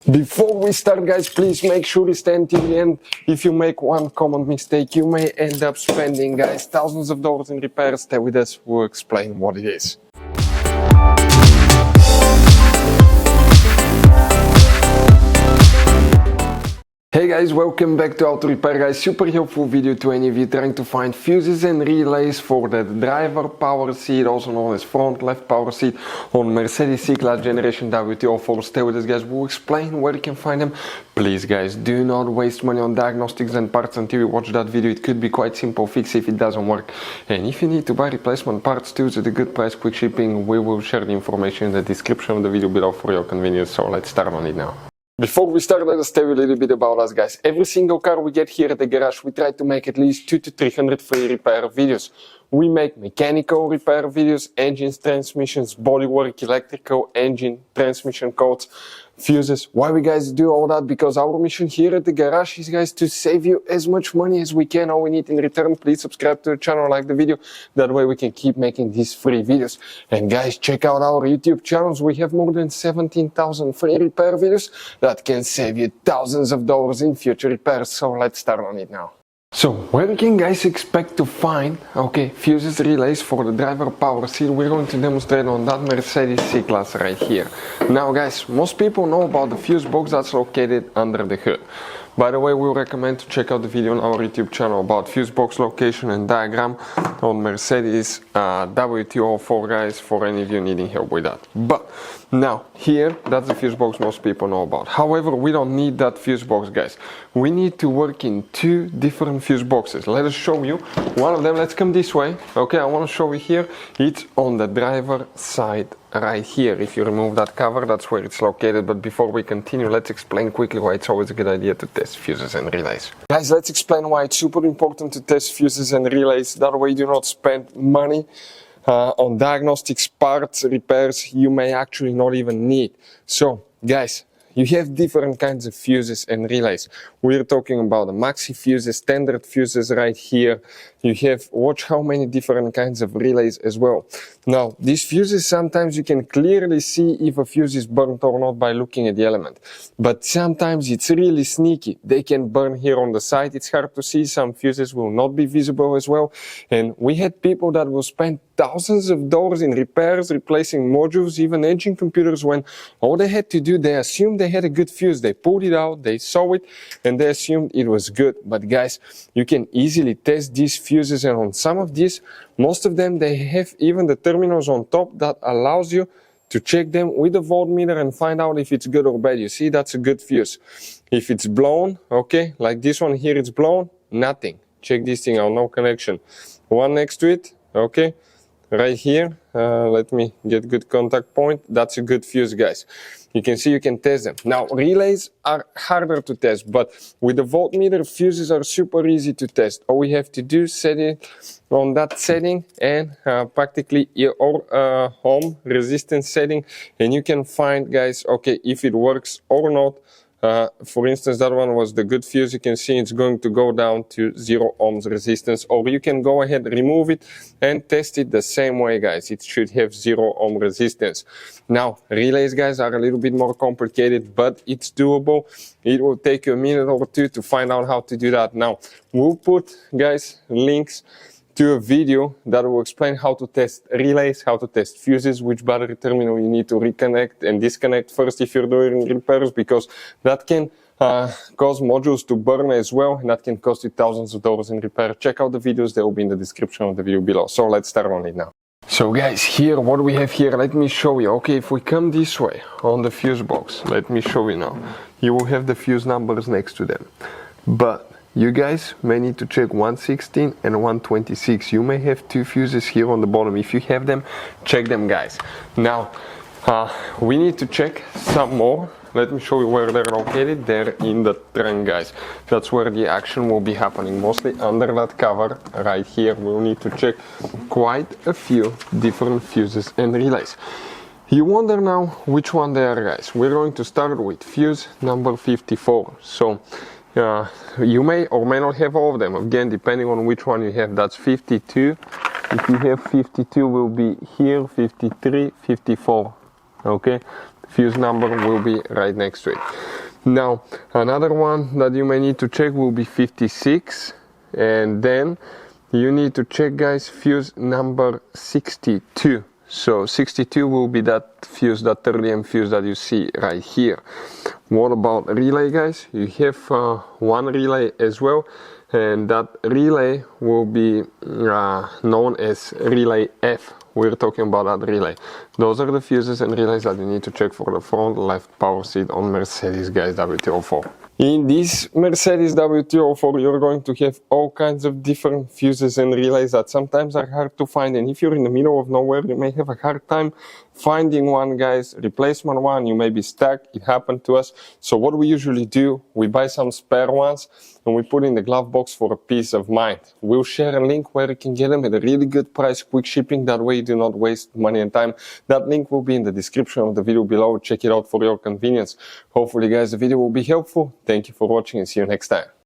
Before we start, guys, please make sure you stay until the end. If you make one common mistake, you may end up spending, guys, thousands of dollars in repairs. Stay with us, we'll explain what it is. Hey guys, welcome back to Auto Repair, guys. Super helpful video to any of you trying to find fuses and relays for the driver power seat, also known as front left power seat on Mercedes C-Class Generation W204. Stay with us, guys. We'll explain where you can find them. Please, guys, do not waste money on diagnostics and parts until you watch that video. It could be quite simple fix if it doesn't work. And if you need to buy replacement parts too at a good price, quick shipping, we will share the information in the description of the video below for your convenience. So let's start on it now. Before we start, let us tell you a little bit about us, guys. Every single car we get here at the garage, we try to make at least 200 to 300 free repair videos. We make mechanical repair videos, engines, transmissions, bodywork, electrical, engine, transmission codes, fuses. Why we guys do all that? Because our mission here at the garage is, guys, to save you as much money as we can. All we need in return, please subscribe to the channel, like the video. That way we can keep making these free videos. And guys, check out our YouTube channels. We have more than 17,000 free repair videos that can save you thousands of dollars in future repairs. So let's start on it now. So, where you can, guys, expect to find, fuses, relays for the driver power seat, we're going to demonstrate on that Mercedes C-Class right here. Now, guys, most people know about the fuse box that's located under the hood. By the way, we recommend to check out the video on our YouTube channel about fuse box location and diagram on Mercedes W204, guys, for any of you needing help with that. But now, here, that's the fuse box most people know about. However, we don't need that fuse box, guys. We need to work in two different fuse boxes. Let us show you one of them. Let's come this way. Okay, I want to show you here. It's on the driver side right here. If you remove that cover, that's where it's located. But before we continue, let's explain quickly why it's always a good idea to test fuses and relays. Guys, let's explain why it's super important to test fuses and relays. That way you do not spend money on diagnostics, parts, repairs you may actually not even need. So, guys, you have different kinds of fuses and relays. We're talking about the maxi fuses, standard fuses right here. You have, watch how many different kinds of relays as well. Now, these fuses, sometimes you can clearly see if a fuse is burnt or not by looking at the element. But sometimes it's really sneaky. They can burn here on the side. It's hard to see. Some fuses will not be visible as well. And we had people that will spend thousands of dollars in repairs, replacing modules, even engine computers, when all they had to do, they assumed they had a good fuse. They pulled it out, they saw it, and they assumed it was good. But guys, you can easily test these fuses, and on some of these, most of them, they have even the terminals on top that allows you to check them with a voltmeter and find out if it's good or bad. You see, that's a good fuse. If it's blown, okay, like this one here, it's blown, nothing. Check this thing out, no connection. One next to it, okay. Right here, let me get good contact point. That's a good fuse, guys. You can see you can test them. Now, relays are harder to test, but with the voltmeter, fuses are super easy to test. All we have to do is set it on that setting and practically your home resistance setting, and you can find, guys, okay, if it works or not. For instance, that one was the good fuse. You can see it's going to go down to 0 ohms resistance, or you can go ahead, remove it and test it the same way, guys. It should have 0 ohm resistance. Now, relays, guys, are a little bit more complicated, but it's doable. It will take you a minute or two to find out how to do that. Now, we'll put, guys, links to a video that will explain how to test relays, how to test fuses, which battery terminal you need to reconnect and disconnect first if you're doing repairs, because that can cause modules to burn as well, and that can cost you thousands of dollars in repair. Check out the videos, they will be in the description of the video below. So let's start on it now. So guys, here, what we have here, let me show you. Okay, if we come this way on the fuse box, let me show you now. You will have the fuse numbers next to them. But you guys may need to check 116 and 126. You may have two fuses here on the bottom. If you have them, check them, guys. Now, we need to check some more. Let me show you where they're located. They're in the trunk, guys. That's where the action will be happening, mostly under that cover right here. We'll need to check quite a few different fuses and relays. You wonder now which one they are, guys. We're going to start with fuse number 54. So you may or may not have all of them. Again, depending on which one you have. That's 52. If you have 52, will be here, 53, 54. Okay, fuse number will be right next to it. Now another one that you may need to check will be 56, and then you need to check, guys, fuse number 62. So 62 will be that fuse, that 30 fuse that you see right here. What about relay, guys? You have one relay as well, and that relay will be known as relay F. We're talking about that relay. Those are the fuses and relays that you need to check for the front left power seat on Mercedes, guys, W204. In this Mercedes W204, you're going to have all kinds of different fuses and relays that sometimes are hard to find, and if you're in the middle of nowhere, you may have a hard time finding one, guys. Replacement one, you may be stuck. It happened to us. So what we usually do, we buy some spare ones and we put in the glove box for a peace of mind. We'll share a link where you can get them at a really good price, quick shipping. That way you do not waste money and time. That link will be in the description of the video below. Check it out for your convenience. Hopefully, guys, the video will be helpful. Thank you for watching and see you next time.